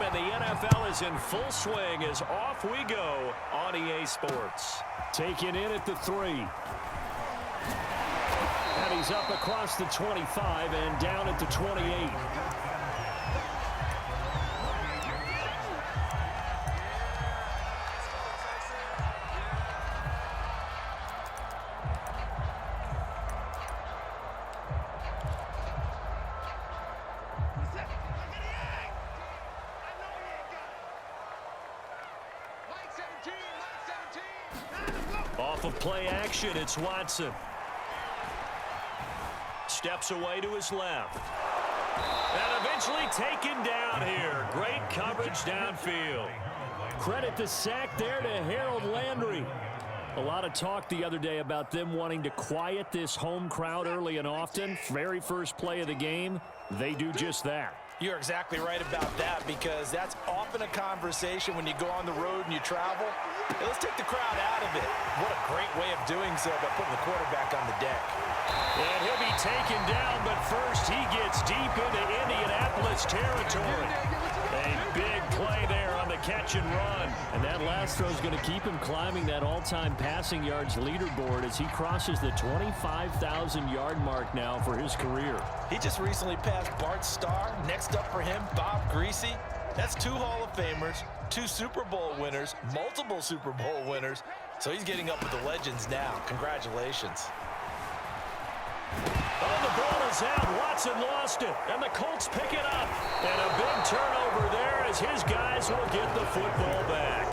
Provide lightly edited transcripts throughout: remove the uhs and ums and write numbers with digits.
and the NFL is in full swing as off we go on EA Sports. Taken in at the 3. And he's up across the 25 and down at the 28. Off of play action, it's Watson. Steps away to his left. And eventually taken down here. Great coverage downfield. Credit the sack there to Harold Landry. A lot of talk the other day about them wanting to quiet this home crowd early and often. Very first play of the game, they do just that. You're exactly right about that, because that's often a conversation when you go on the road and you travel. Hey, let's take the crowd out of it. What a great way of doing so by putting the quarterback on the deck. And he'll be taken down, but first he gets deep into Indianapolis territory. A big play there on the catch and run. And that last throw is going to keep him climbing that all-time passing yards leaderboard as he crosses the 25,000-yard mark now for his career. He just recently passed Bart Starr. Next up for him, Bob Greasy. That's 2 Hall of Famers, 2 Super Bowl winners, multiple Super Bowl winners. So he's getting up with the legends now. Congratulations. Oh, the ball is out. Watson lost it, and the Colts pick it up. And a big turnover there as his guys will get the football back.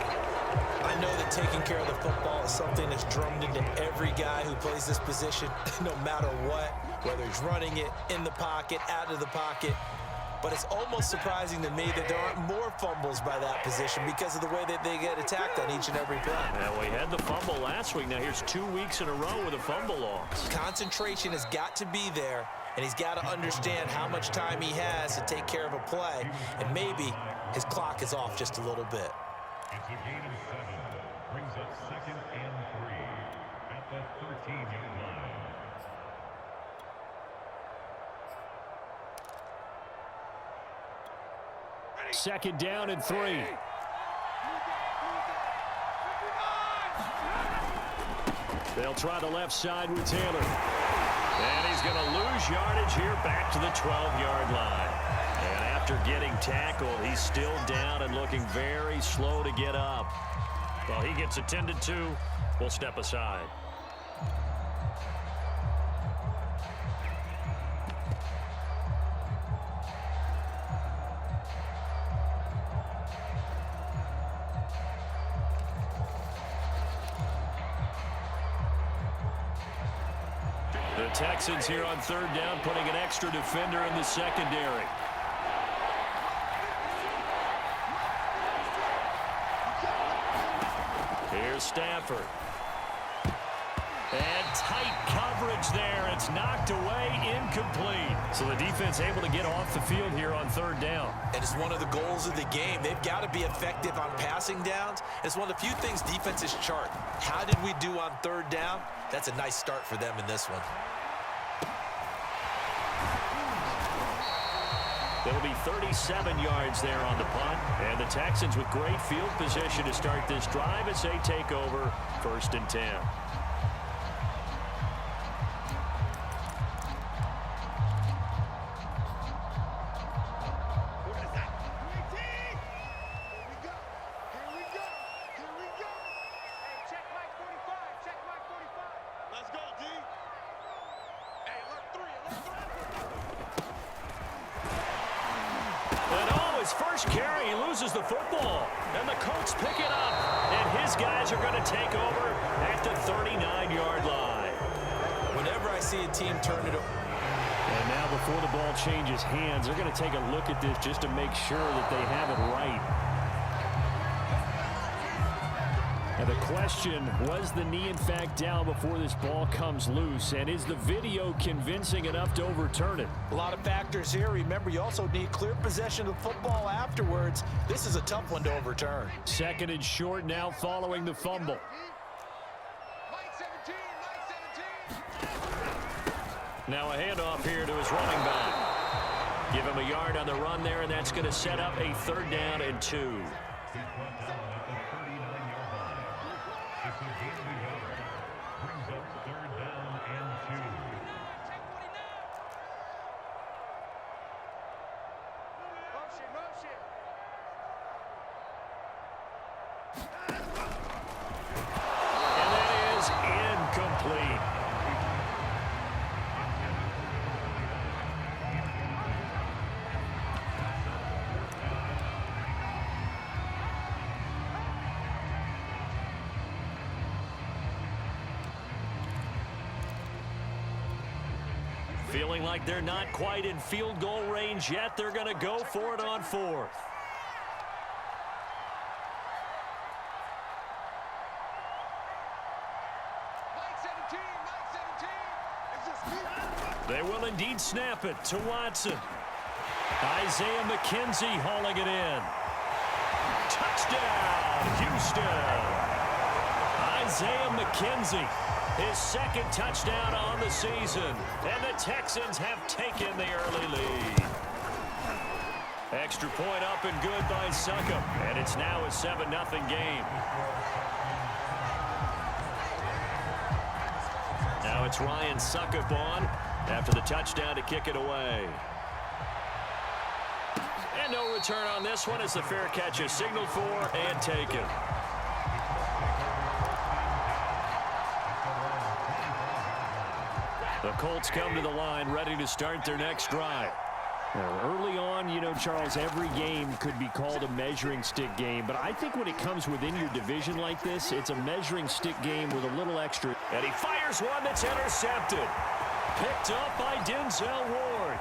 I know that taking care of the football is something that's drummed into every guy who plays this position, no matter what, whether he's running it, in the pocket, out of the pocket. But it's almost surprising to me that there aren't more fumbles by that position because of the way that they get attacked on each and every play. Now, we had the fumble last week. Now, here's 2 weeks in a row with a fumble loss. Concentration has got to be there, and he's got to understand how much time he has to take care of a play, and maybe his clock is off just a little bit. It's a gain of 7. Brings up 2nd and 3 at the 13-yard line. Second down and 3. They'll try the left side with Taylor. And he's going to lose yardage here back to the 12-yard line. And after getting tackled, he's still down and looking very slow to get up. Well, he gets attended to. We'll step aside. The Texans here on 3rd down, putting an extra defender in the secondary. Here's Stafford. And tight coverage there. It's knocked away, incomplete. So the defense able to get off the field here on 3rd down. And it's one of the goals of the game. They've got to be effective on passing downs. It's one of the few things defenses chart. How did we do on 3rd down? That's a nice start for them in this one. It'll be 37 yards there on the punt. And the Texans with great field position to start this drive as they take over 1st and 10. First carry, he loses the football, and the Colts pick it up, and his guys are going to take over at the 39-yard line. Whenever I see a team turn it over. And now before the ball changes hands, they're going to take a look at this just to make sure that they have it right. And the question, was the knee in fact down before this ball comes loose? And is the video convincing enough to overturn it? A lot of factors here. Remember, you also need clear possession of the football afterwards. This is a tough one to overturn. 2nd and short now following the fumble. Now a handoff here to his running back. Give him a yard on the run there, and that's going to set up a 3rd down and and 2. He's brought down at the 39-yard line. It's a gain of a yard. Brings up third down and 2. And that is incomplete. Feeling like they're not quite in field goal range yet. They're going to go for it on 4th. They will indeed snap it to Watson. Isaiah McKenzie hauling it in. Touchdown, Houston. Isaiah McKenzie, his second touchdown on the season. And the Texans have taken the early lead. Extra point up and good by Succop. And it's now a 7-0 game. Now it's Ryan Succop on after the touchdown to kick it away. And no return on this one as the fair catch is signaled for and taken. The Colts come to the line ready to start their next drive. Early on, you know, Charles, every game could be called a measuring stick game. But I think when it comes within your division like this, it's a measuring stick game with a little extra. And he fires one that's intercepted. Picked up by Denzel Ward.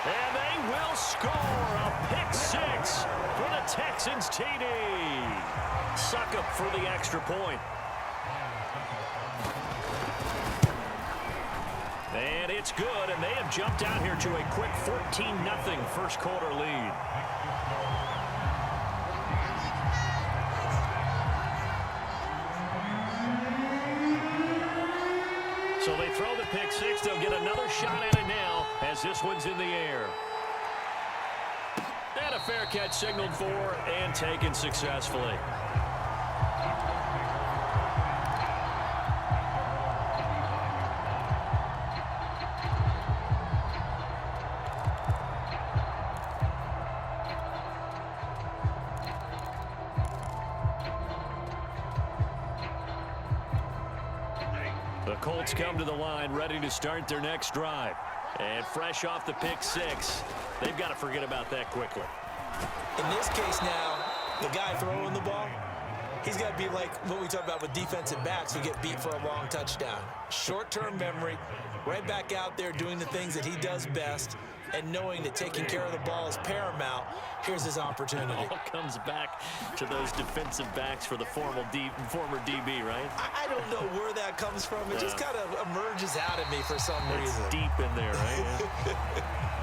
And they will score a pick 6 for the Texans TD. Succop for the extra point. And it's good, and they have jumped out here to a quick 14-0 first quarter lead. So they throw the pick 6. They'll get another shot at it now as this one's in the air. And a fair catch signaled for and taken successfully. The Colts come to the line ready to start their next drive. And fresh off the pick 6, they've got to forget about that quickly. In this case now, the guy throwing the ball, he's got to be like what we talk about with defensive backs who get beat for a long touchdown. Short-term memory, right back out there doing the things that he does best, and knowing that taking care of the ball is paramount. Here's his opportunity. It all comes back to those defensive backs for the former DB, right? I don't know where that comes from. It just kind of emerges out of me for some reason. It's deep in there, right?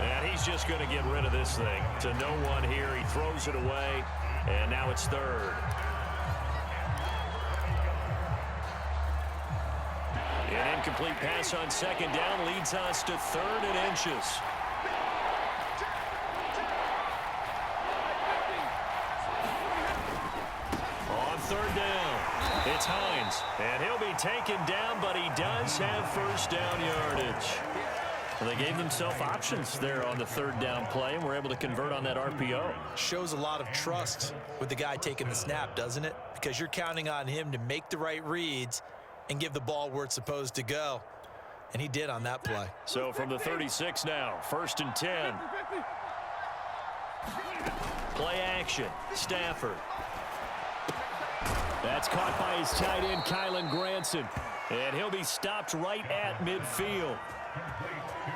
And he's just going to get rid of this thing to no one here. He throws it away, and now it's third. An incomplete pass on second down leads us to 3rd and inches. On 3rd down, it's Hines, and he'll be taken down, but he does have first down yardage. Well, they gave themselves options there on the 3rd down play, and were able to convert on that RPO. Shows a lot of trust with the guy taking the snap, doesn't it? Because you're counting on him to make the right reads and give the ball where it's supposed to go. And he did on that play. So from the 36 now, 1st and 10. Play action, Stafford. That's caught by his tight end, Kylen Granson. And he'll be stopped right at midfield.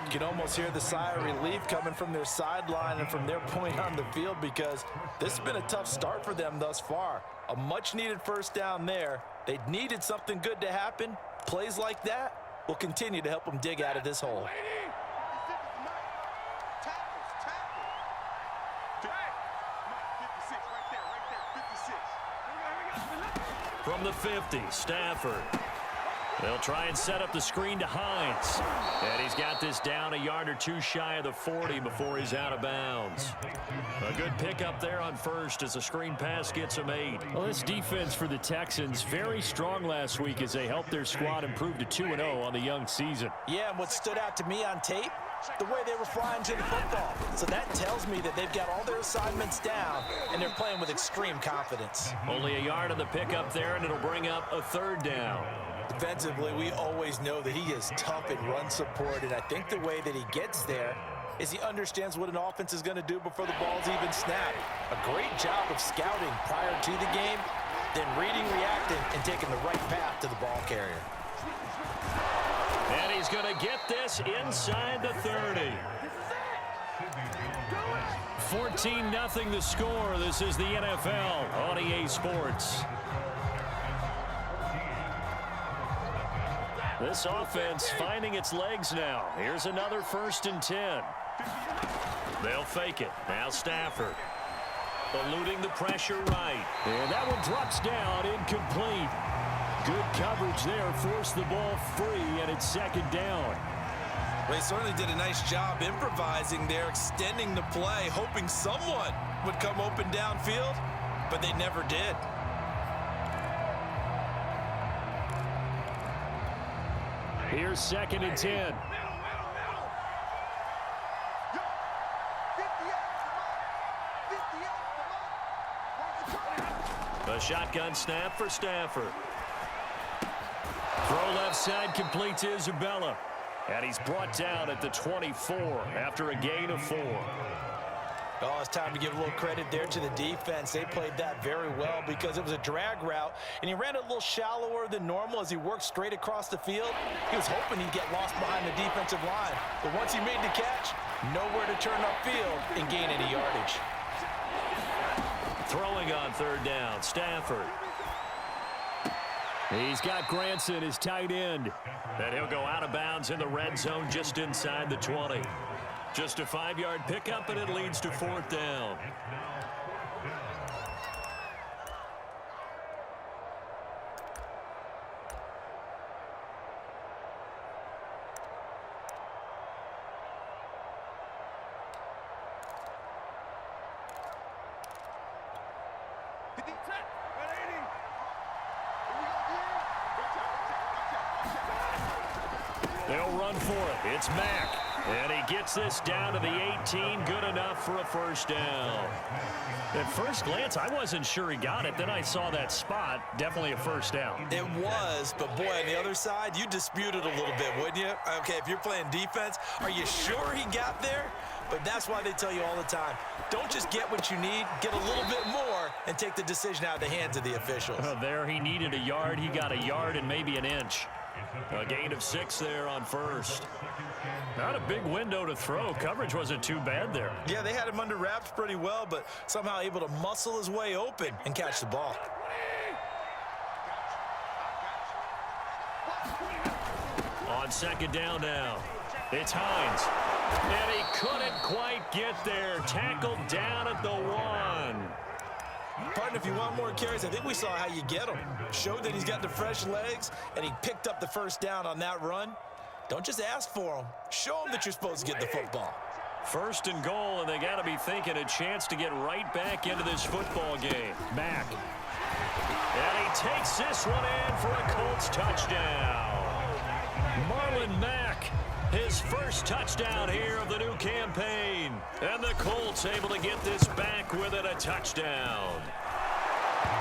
You can almost hear the sigh of relief coming from their sideline and from their point on the field, because this has been a tough start for them thus far. A much-needed first down there. They needed something good to happen. Plays like that will continue to help them dig out of this hole. From the 50, Stafford. They'll try and set up the screen to Hines. And he's got this down a yard or two shy of the 40 before he's out of bounds. A good pickup there on first as the screen pass gets him 8. Well, this defense for the Texans, very strong last week as they helped their squad improve to 2-0 on the young season. Yeah, and what stood out to me on tape, the way they were flying to the football. So that tells me that they've got all their assignments down, and they're playing with extreme confidence. Only a yard on the pickup there, and it'll bring up a 3rd down. Defensively, we always know that he is tough in run support, and I think the way that he gets there is he understands what an offense is going to do before the ball's even snapped. A great job of scouting prior to the game, then reading, reacting, and taking the right path to the ball carrier. And he's going to get this inside the 30. 14-0 the score. This is the NFL on EA Sports. This offense finding its legs now. Here's another 1st and 10. They'll fake it. Now Stafford. Eluding the pressure right. And that one drops down, incomplete. Good coverage there, forced the ball free, and it's 2nd down. They certainly did a nice job improvising there, extending the play, hoping someone would come open downfield, but they never did. Here's 2nd and 10. A shotgun snap for Stafford. Throw left side complete to Isabella. And he's brought down at the 24 after a gain of 4. Oh, it's time to give a little credit there to the defense. They played that very well because it was a drag route, and he ran a little shallower than normal as he worked straight across the field. He was hoping he'd get lost behind the defensive line. But once he made the catch, nowhere to turn upfield and gain any yardage. Throwing on 3rd down, Stafford. He's got Granson, his tight end. And he'll go out of bounds in the red zone just inside the 20. Just a 5-yard pickup, and it leads to 4th down. They'll run for it. It's Mack. And he gets this down to the 18. Good enough for a 1st down. At first glance, I wasn't sure he got it. Then I saw that spot. Definitely a 1st down. It was, but boy, on the other side, you dispute it a little bit, wouldn't you? Okay, if you're playing defense, are you sure he got there? But that's why they tell you all the time, don't just get what you need, get a little bit more, and take the decision out of the hands of the officials. There he needed a yard. He got a yard and maybe an inch. A gain of 6 there on 1st. Not a big window to throw. Coverage wasn't too bad there. Yeah, they had him under wraps pretty well, but somehow able to muscle his way open and catch the ball. On 2nd down now, it's Hines. And he couldn't quite get there. Tackled down at the 1. Partner, if you want more carries, I think we saw how you get him. Showed that he's got the fresh legs, and he picked up the 1st down on that run. Don't just ask for him. Show him that you're supposed to get the football. 1st and goal, and they got to be thinking a chance to get right back into this football game. Mack. And he takes this one in for a Colts touchdown. Marlon Mack, his 1st touchdown here of the new campaign. And the Colts able to get this back with it, a touchdown.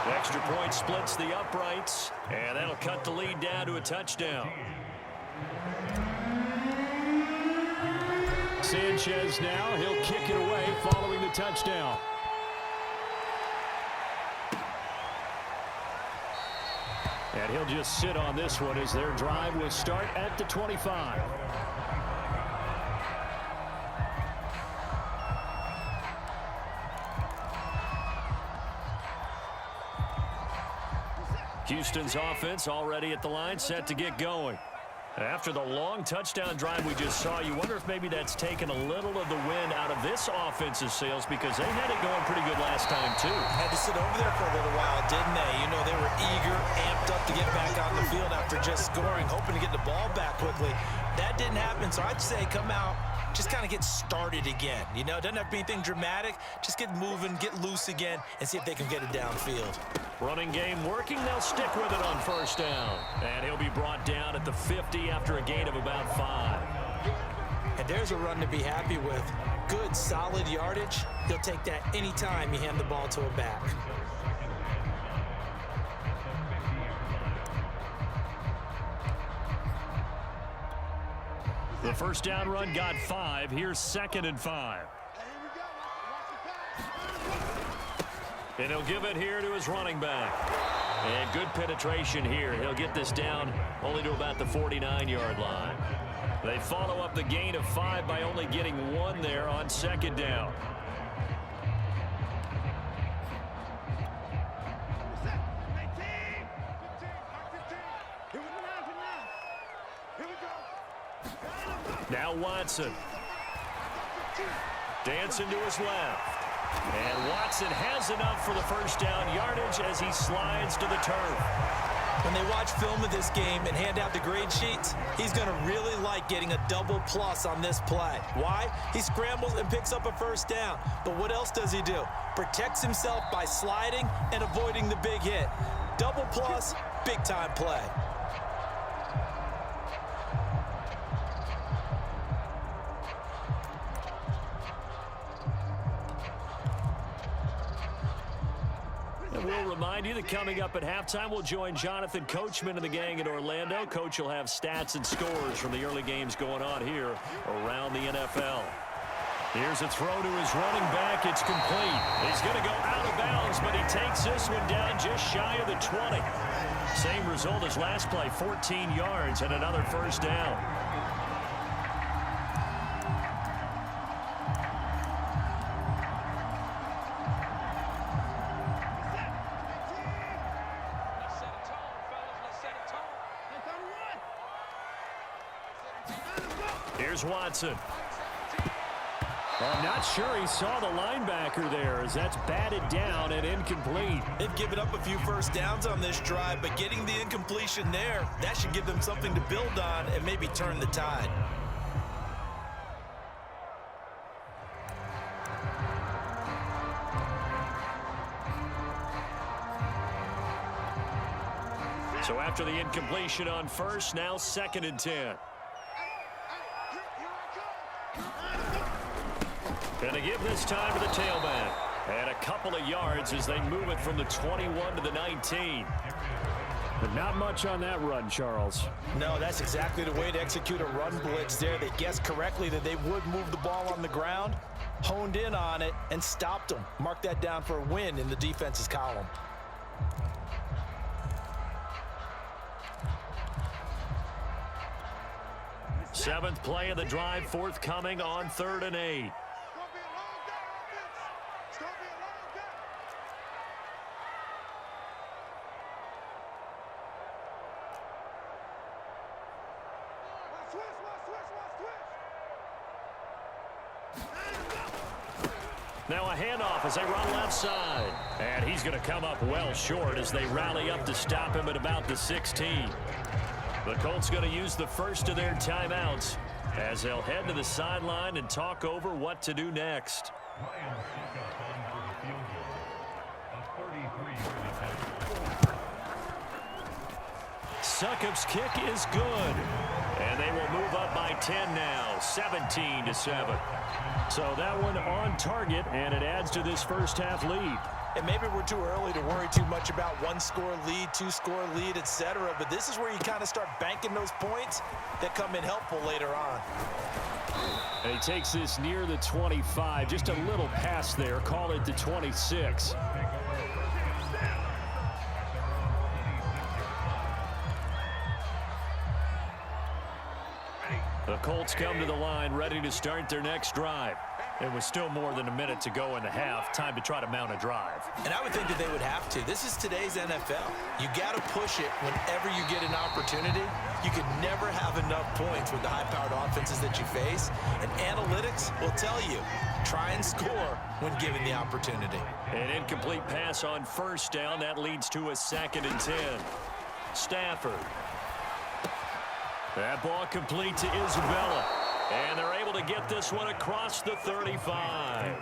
Extra point splits the uprights, and that'll cut the lead down to a touchdown. Sanchez now, he'll kick it away following the touchdown. And he'll just sit on this one as their drive will start at the 25. Houston's offense already at the line, set to get going. After the long touchdown drive we just saw, you wonder if maybe that's taken a little of the wind out of this offensive sails, because they had it going pretty good last time too. Had to sit over there for a little while, didn't they? You know, they were eager, amped up to get back on the field after just scoring, hoping to get the ball back quickly. That didn't happen, so I'd say come out, just kind of get started again. You know, it doesn't have to be anything dramatic. Just get moving, get loose again, and see if they can get it downfield. Running game working. They'll stick with it on first down. And he'll be brought down at the 50 after a gain of about 5. And there's a run to be happy with. Good, solid yardage. He'll take that anytime you hand the ball to a back. The first down run got 5. Here's 2nd and 5. And he'll give it here to his running back. And good penetration here. He'll get this down only to about the 49-yard line. They follow up the gain of 5 by only getting 1 there on 2nd down. Now Watson. Dancing to his left. And Watson has enough for the first down yardage as he slides to the turf. When they watch film of this game and hand out the grade sheets, he's going to really like getting a double plus on this play. Why? He scrambles and picks up a first down. But what else does he do? Protects himself by sliding and avoiding the big hit. Double plus, big time play. We'll remind you that coming up at halftime, we'll join Jonathan Coachman and the gang in Orlando. Coach will have stats and scores from the early games going on here around the NFL. Here's a throw to his running back. It's complete. He's going to go out of bounds, but he takes this one down just shy of the 20. Same result as last play, 14 yards and another first down. Here's Watson. I'm not sure he saw the linebacker there as that's batted down and incomplete. They've given up a few first downs on this drive, but getting the incompletion there, that should give them something to build on and maybe turn the tide. So after the incompletion on first, now 2nd and 10. And they give this time to the tailback. And a couple of yards as they move it from the 21 to the 19. But not much on that run, Charles. No, that's exactly the way to execute a run blitz there. They guessed correctly that they would move the ball on the ground, honed in on it, and stopped them. Mark that down for a win in the defense's column. Seventh play of the drive forthcoming on 3rd and 8. Now a handoff as they run left side. And he's going to come up well short as they rally up to stop him at about the 16. The Colts going to use the first of their timeouts as they'll head to the sideline and talk over what to do next. Succop's kick is good. And they will move up by 10 now, 17-7. So that one on target, and it adds to this first half lead. And maybe we're too early to worry too much about 1-score lead, 2-score lead, etc. But this is where you kind of start banking those points that come in helpful later on. And he takes this near the 25, just a little past there. Call it the 26. The Colts come to the line ready to start their next drive. It was still more than a minute to go in the half. Time to try to mount a drive. And I would think that they would have to. This is today's NFL. You got to push it whenever you get an opportunity. You can never have enough points with the high-powered offenses that you face. And analytics will tell you, try and score when given the opportunity. An incomplete pass on first down. That leads to a 2nd and 10. Stafford. That ball complete to Isabella. And they're able to get this one across the 35.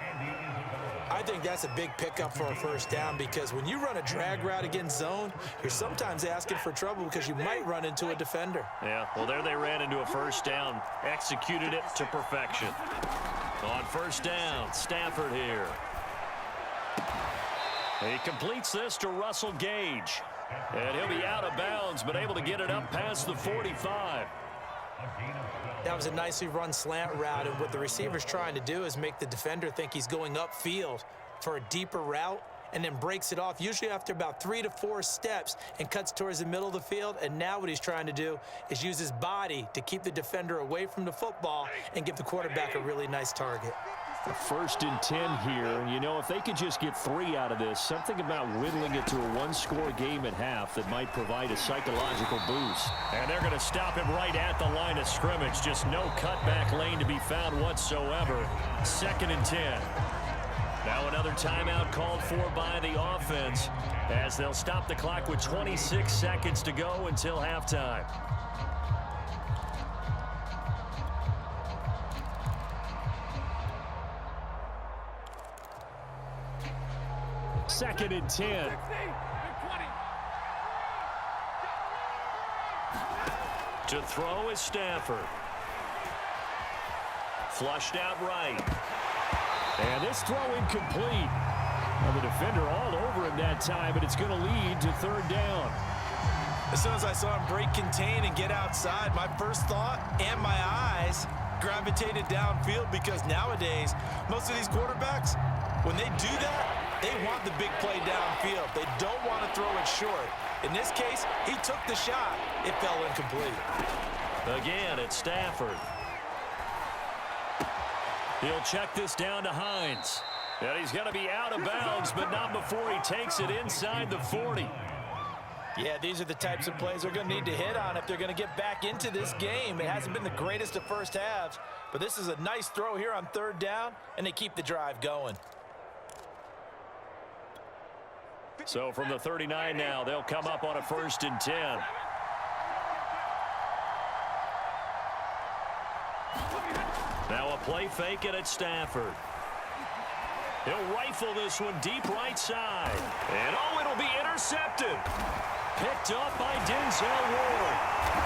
I think that's a big pickup for a first down because when you run a drag route against zone, you're sometimes asking for trouble because you might run into a defender. Yeah, well, there they ran into a first down. Executed it to perfection. On first down, Stafford here. He completes this to Russell Gage. And he'll be out of bounds, but able to get it up past the 45. That was a nicely run slant route, and what the receiver's trying to do is make the defender think he's going upfield for a deeper route and then breaks it off, usually after about 3 to 4 steps, and cuts towards the middle of the field. And now what he's trying to do is use his body to keep the defender away from the football and give the quarterback a really nice target. 1st and 10 here, and you know, if they could just get 3 out of this, something about whittling it to a 1-score game at half that might provide a psychological boost. And they're going to stop him right at the line of scrimmage. Just no cutback lane to be found whatsoever. 2nd and 10. Now another timeout called for by the offense as they'll stop the clock with 26 seconds to go until halftime. 2nd and 10. To throw is Stafford. Flushed out right. And this throw incomplete. Now the defender all over him that time, but it's going to lead to 3rd down. As soon as I saw him break contain and get outside, my first thought and my eyes gravitated downfield because nowadays, most of these quarterbacks, when they do that, they want the big play downfield. They don't want to throw it short. In this case, he took the shot. It fell incomplete. Again, it's Stafford. He'll check this down to Hines. And he's going to be out of bounds, but not before he takes it inside the 40. Yeah, these are the types of plays they're going to need to hit on if they're going to get back into this game. It hasn't been the greatest of first halves, but this is a nice throw here on 3rd down, and they keep the drive going. So from the 39 now, they'll come up on a 1st and 10. Now a play fake, and it's Stafford. He'll rifle this one deep right side. And oh, it'll be intercepted. Picked up by Denzel Ward.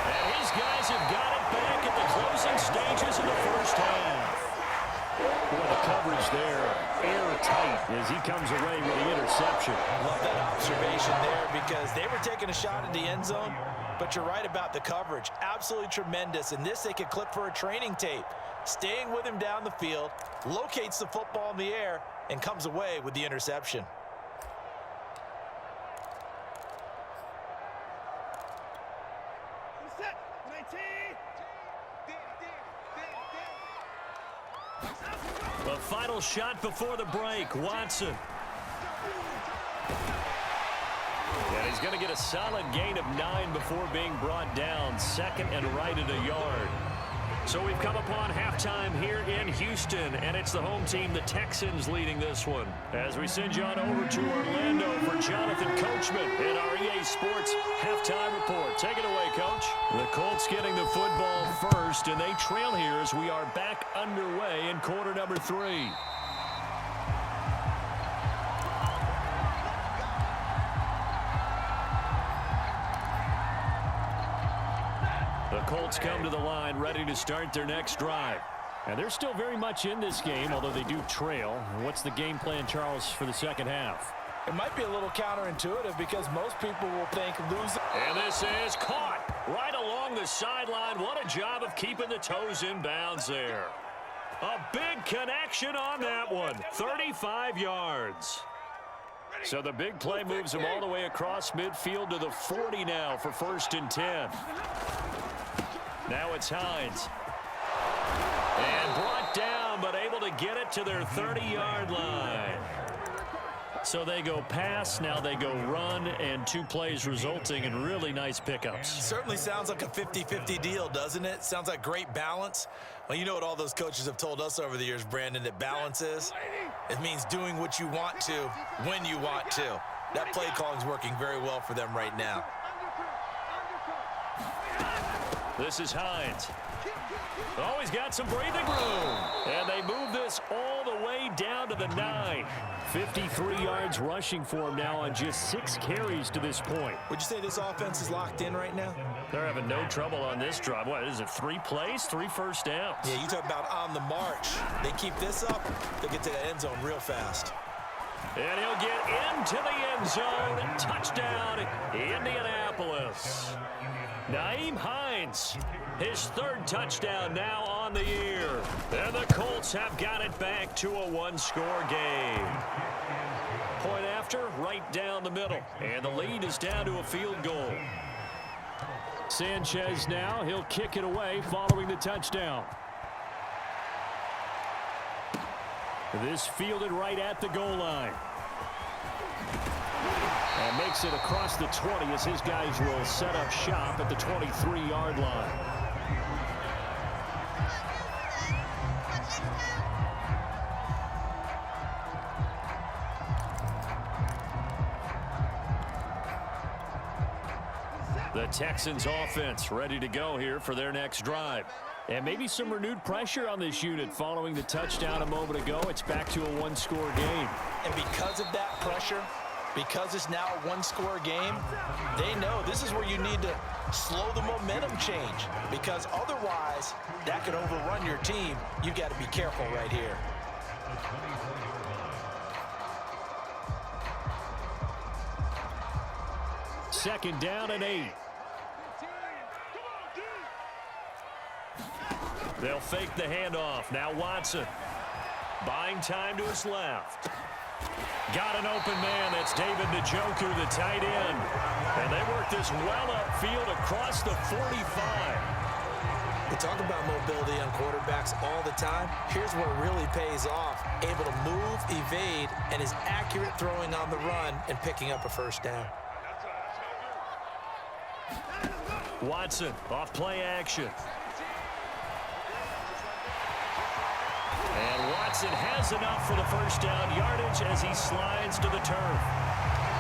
And his guys have got it back at the closing stages of the first half. Boy, the coverage there, airtight as he comes away with the interception. Love that observation there because they were taking a shot at the end zone, but you're right about the coverage. Absolutely tremendous. And this they could clip for a training tape. Staying with him down the field, locates the football in the air, and comes away with the interception. The final shot before the break, Watson. And he's going to get a solid gain of 9 before being brought down. 2nd and right at a yard. So we've come upon halftime here in Houston, and it's the home team, the Texans, leading this one. As we send you on over to Orlando for Jonathan Coachman in our EA Sports halftime report. Take it away, Coach. The Colts getting the football first, and they trail here as we are back underway in quarter number 3. The Colts come to the line ready to start their next drive. And they're still very much in this game, although they do trail. What's the game plan, Charles, for the second half? It might be a little counterintuitive because most people will think losing. And this is caught right along the sideline. What a job of keeping the toes in bounds there. A big connection on that one. 35 yards. So the big play moves him all the way across midfield to the 40 now for 1st and 10. Now it's Hines. And brought down, but able to get it to their 30-yard line. So they go pass, now they go run, and 2 plays resulting in really nice pickups. Certainly sounds like a 50-50 deal, doesn't it? Sounds like great balance. Well, you know what all those coaches have told us over the years, Brandon, that balance is? It means doing what you want to when you want to. That play calling is working very well for them right now. This is Hines. Oh, he's got some breathing room. And they move this all the way down to the 9. 53 yards rushing for him now on just 6 carries to this point. Would you say this offense is locked in right now? They're having no trouble on this drive. What is it, 3 plays, 3 first downs? Yeah, you talk about on the march. They keep this up, they'll get to the end zone real fast. And he'll get into the end zone. Touchdown, Indianapolis. Nyheim Hines, his 3rd touchdown now on the year. And the Colts have got it back to a 1-score game. Point after, right down the middle. And the lead is down to a field goal. Sanchez now, he'll kick it away following the touchdown. This fielded right at the goal line. And makes it across the 20 as his guys will set up shop at the 23-yard line. The Texans offense ready to go here for their next drive. And maybe some renewed pressure on this unit following the touchdown a moment ago. It's back to a 1-score game. And because of that pressure, because it's now a 1-score game, they know this is where you need to slow the momentum change, because otherwise that could overrun your team. You've got to be careful right here. Second down and 8. They'll fake the handoff. Now Watson. Buying time to his left. Got an open man. That's David Njoku, the tight end. And they work this well upfield across the 45. We talk about mobility on quarterbacks all the time. Here's where it really pays off. Able to move, evade, and is accurate throwing on the run and picking up a first down. Watson off play action. And Watson has enough for the first down yardage as he slides to the turf.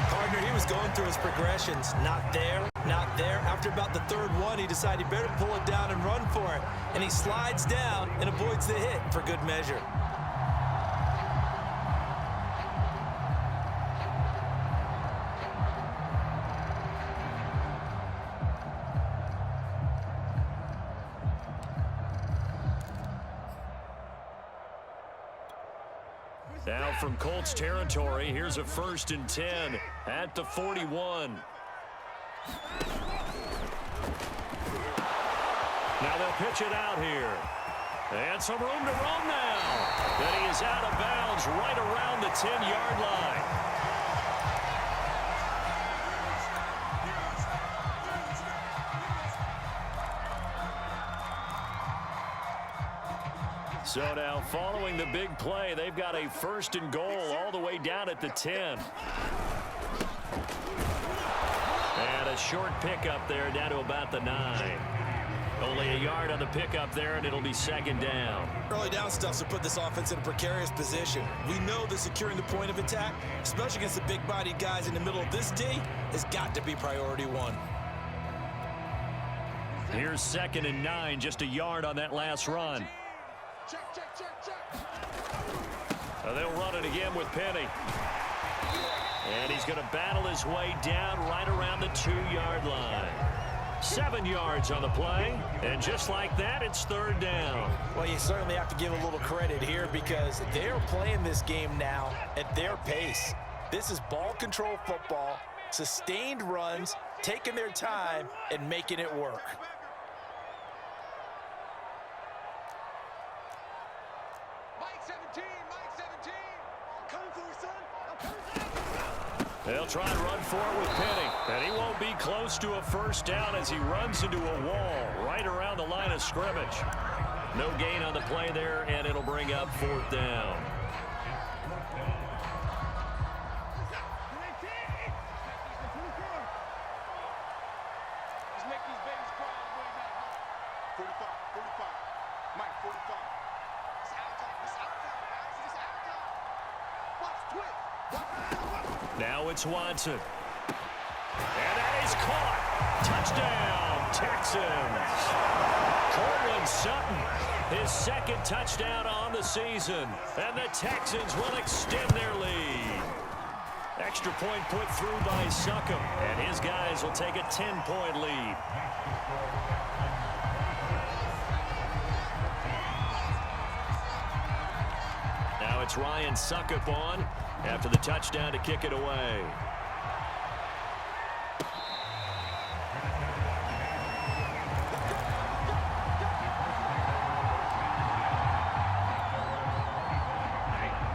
Partner, he was going through his progressions. Not there, not there. After about the 3rd one, he decided he better pull it down and run for it. And he slides down and avoids the hit for good measure. Now from Colts territory, here's a 1st and 10 at the 41. Now they'll pitch it out here. And some room to roam now. Then he is out of bounds right around the 10-yard line. So now following the big play, they've got a 1st and goal all the way down at the 10. And a short pickup there down to about the 9. Only a yard on the pickup there, and it'll be 2nd down. Early down stuff to put this offense in a precarious position. We know that securing the point of attack, especially against the big-bodied guys in the middle of this D, has got to be priority 1. Here's 2nd and 9, just a yard on that last run. They'll run it again with Penny. And he's going to battle his way down right around the 2-yard line. 7 yards on the play. And just like that, it's 3rd down. Well, you certainly have to give a little credit here because they're playing this game now at their pace. This is ball control football, sustained runs, taking their time, and making it work. They'll try and run for it with Penny. And he won't be close to a 1st down as he runs into a wall right around the line of scrimmage. No gain on the play there, and it'll bring up 4th down. Now it's Watson. And that is caught. Touchdown, Texans. Cortland Sutton, his 2nd touchdown on the season. And the Texans will extend their lead. Extra point put through by Succop. And his guys will take a 10-point lead. Now it's Ryan Succop on after the touchdown to kick it away.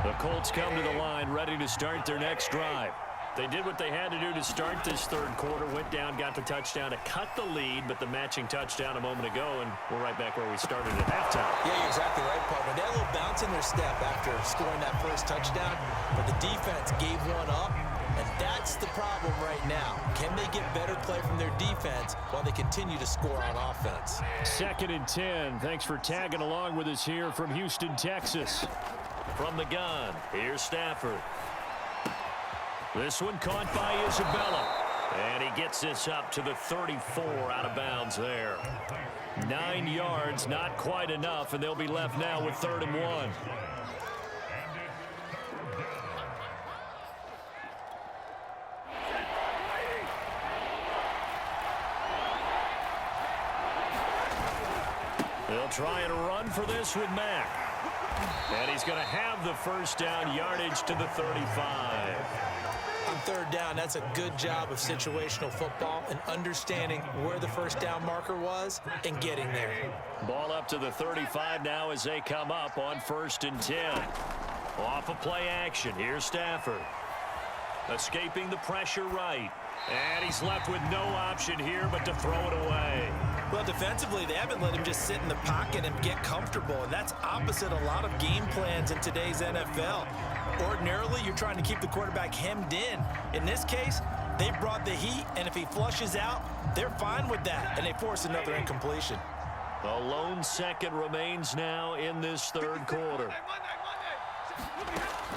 The Colts come to the line ready to start their next drive. They did what they had to do to start this 3rd quarter, went down, got the touchdown to cut the lead, but the matching touchdown a moment ago, and we're right back where we started at halftime. Yeah, you're exactly right, partner. They had a little bounce in their step after scoring that first touchdown, but the defense gave one up, and that's the problem right now. Can they get better play from their defense while they continue to score on offense? 2nd and 10. Thanks for tagging along with us here from Houston, Texas. From the gun, here's Stafford. This one caught by Isabella. And he gets this up to the 34 out of bounds there. 9 yards, not quite enough, and they'll be left now with 3rd and 1. They'll try and run for this with Mack. And he's going to have the 1st down, yardage to the 35. On 3rd down, that's a good job of situational football and understanding where the 1st down marker was and getting there. Ball up to the 35 now as they come up on 1st and 10. Off of play action, here's Stafford. Escaping the pressure right. And he's left with no option here but to throw it away. Well, defensively, they haven't let him just sit in the pocket and get comfortable, and that's opposite a lot of game plans in today's NFL. Ordinarily, you're trying to keep the quarterback hemmed in. In this case, they brought the heat, and if he flushes out, they're fine with that, and they force another incompletion. A lone second remains now in this 3rd quarter.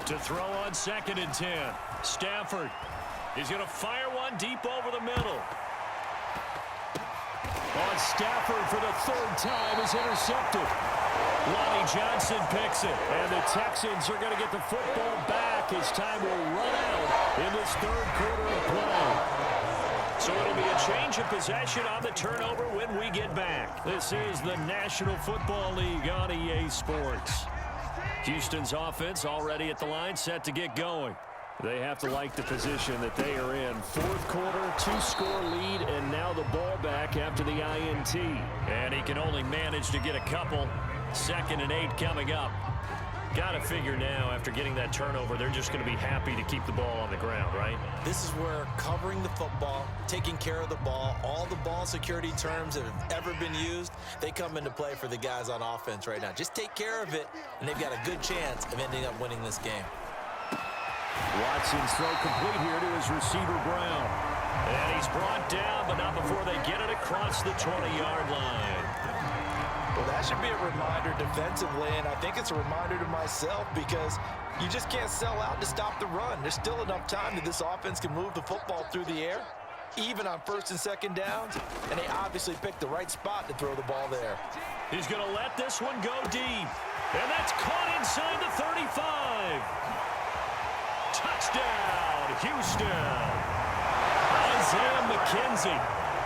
To throw on 2nd and 10. Stafford. He's going to fire one deep over the middle. On Stafford for the 3rd time is intercepted. Lonnie Johnson picks it. And the Texans are going to get the football back as time will run out in this 3rd quarter of play. So it'll be a change of possession on the turnover when we get back. This is the National Football League on EA Sports. Houston's offense already at the line, set to get going. They have to like the position that they are in. 4th quarter, 2-score lead, and now the ball back after the INT. And he can only manage to get a couple. 2nd and 8 coming up. Got to figure now, after getting that turnover, they're just going to be happy to keep the ball on the ground, right? This is where covering the football, taking care of the ball, all the ball security terms that have ever been used, they come into play for the guys on offense right now. Just take care of it, and they've got a good chance of ending up winning this game. Watson's throw complete here to his receiver, Brown. And he's brought down, but not before they get it across the 20-yard line. Well, that should be a reminder defensively, and I think it's a reminder to myself because you just can't sell out to stop the run. There's still enough time that this offense can move the football through the air, even on 1st and 2nd downs, and they obviously picked the right spot to throw the ball there. He's going to let this one go deep, and that's caught inside the 35. Touchdown, Houston. Isaiah McKenzie.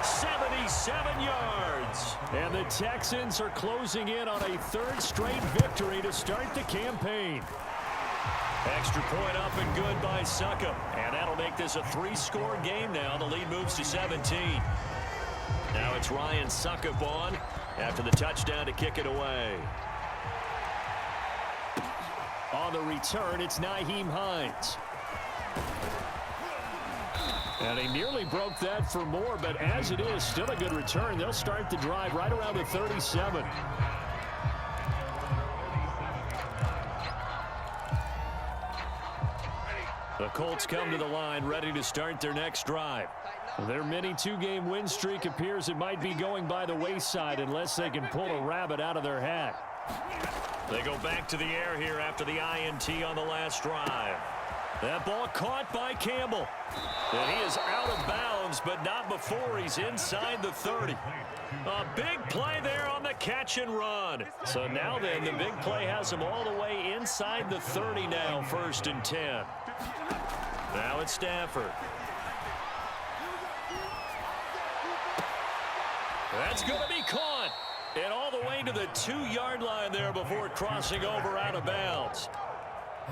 77 yards. And the Texans are closing in on a 3rd straight victory to start the campaign. Extra point up and good by Succop. And that'll make this a 3-score game now. The lead moves to 17. Now it's Ryan Succop on after the touchdown to kick it away. On the return, it's Nyheim Hines. And he nearly broke that for more, but as it is, still a good return. They'll start the drive right around the 37. The Colts come to the line ready to start their next drive. Their mini two-game win streak appears it might be going by the wayside unless they can pull a rabbit out of their hat. They go back to the air here after the INT on the last drive. That ball caught by Campbell. And he is out of bounds, but not before he's inside the 30. A big play there on the catch and run. So now then, the big play has him all the way inside the 30 now, 1st and 10. Now it's Stafford. That's going to be caught. And all the way to the 2-yard line there before crossing over out of bounds.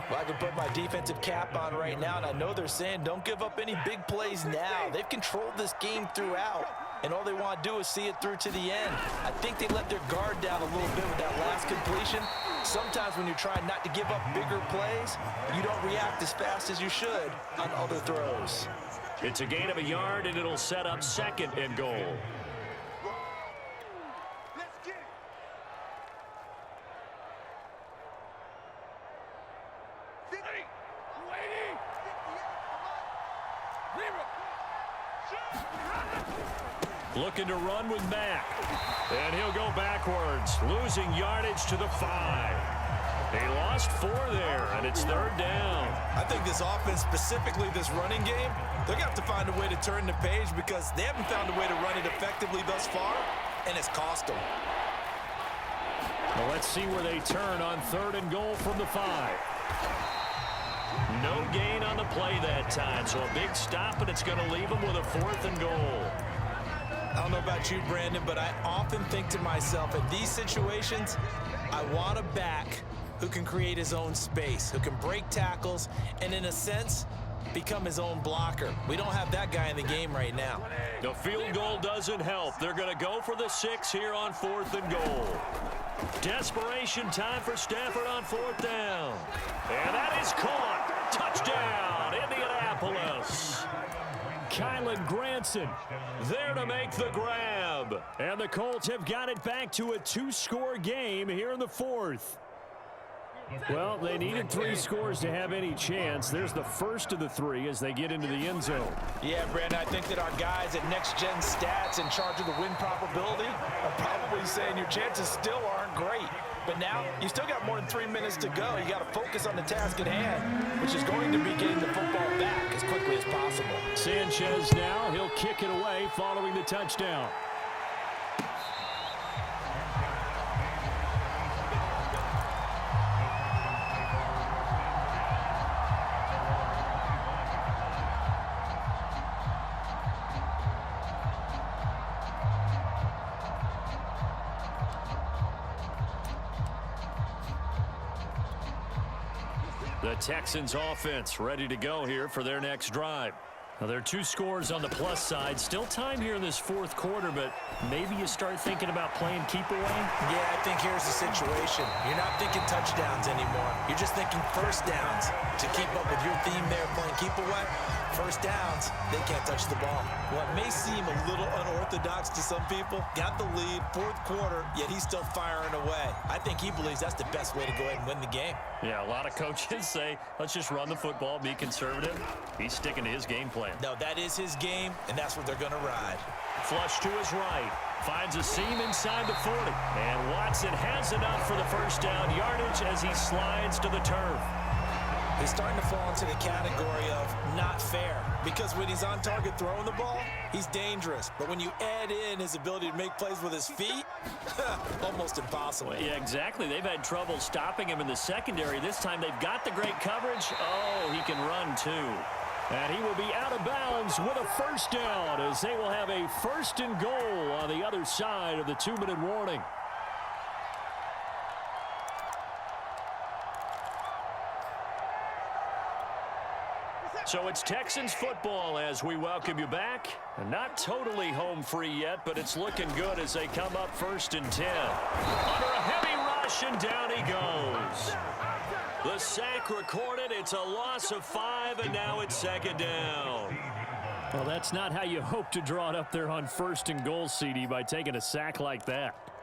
Well, I can put my defensive cap on right now, and I know they're saying don't give up any big plays now. They've controlled this game throughout, and all they want to do is see it through to the end. I think they let their guard down a little bit with that last completion. Sometimes when you're trying not to give up bigger plays, you don't react as fast as you should on other throws. It's a gain of a yard, and it'll set up 2nd and goal. Looking to run with Mack. And he'll go backwards, losing yardage to the 5. He lost 4 there, and it's 3rd down. I think this offense, specifically this running game, they're going to have to find a way to turn the page because they haven't found a way to run it effectively thus far, and it's cost them. Well, let's see where they turn on 3rd and goal from the 5. No gain on the play that time, so a big stop, and it's going to leave them with a 4th and goal. I don't know about you, Brandon, but I often think to myself, in these situations, I want a back who can create his own space, who can break tackles, and in a sense, become his own blocker. We don't have that guy in the game right now. The field goal doesn't help. They're going to go for the 6 here on 4th and goal. Desperation time for Stafford on 4th down. And that is caught. Touchdown, Indianapolis. Kylan Granson there to make the grab. And the Colts have got it back to a 2-score game here in the 4th. Well, they needed 3 scores to have any chance. There's the first of the 3 as they get into the end zone. Yeah, Brandon, I think that our guys at Next Gen Stats in charge of the win probability are probably saying your chances still aren't great. But now you still got more than 3 minutes to go. You got to focus on the task at hand, which is going to be getting the football back as quickly as possible. Sanchez now, he'll kick it away following the touchdown. The Texans offense ready to go here for their next drive. Now, there are 2 scores on the plus side. Still time here in this 4th quarter, but maybe you start thinking about playing keep away? Yeah, I think here's the situation. You're not thinking touchdowns anymore. You're just thinking first downs. To keep up with your theme there, playing keep away, first downs, they can't touch the ball. What may seem a little unorthodox to some people, got the lead, 4th quarter, yet he's still firing away. I think he believes that's the best way to go ahead and win the game. Yeah, a lot of coaches say, let's just run the football, be conservative. He's sticking to his game plan. No, that is his game, and that's what they're going to ride. Flush to his right. Finds a seam inside the 40. And Watson has enough for the first down yardage as he slides to the turf. He's starting to fall into the category of not fair, because when he's on target throwing the ball, he's dangerous. But when you add in his ability to make plays with his feet, almost impossible. Well, yeah, exactly. They've had trouble stopping him in the secondary. This time they've got the great coverage. Oh, he can run too. And he will be out of bounds with a first down as they will have a 1st and goal on the other side of the 2-minute warning. So it's Texans football as we welcome you back. And not totally home free yet, but it's looking good as they come up 1st and 10. Under a heavy rush, and down he goes. The sack recorded. It's a loss of 5, and now it's 2nd down. Well, that's not how you hope to draw it up there on 1st and goal, CD, by taking a sack like that.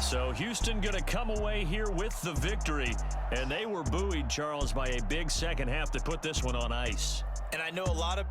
So Houston going to come away here with the victory. And they were buoyed, Charles, by a big second half to put this one on ice. And I know a lot of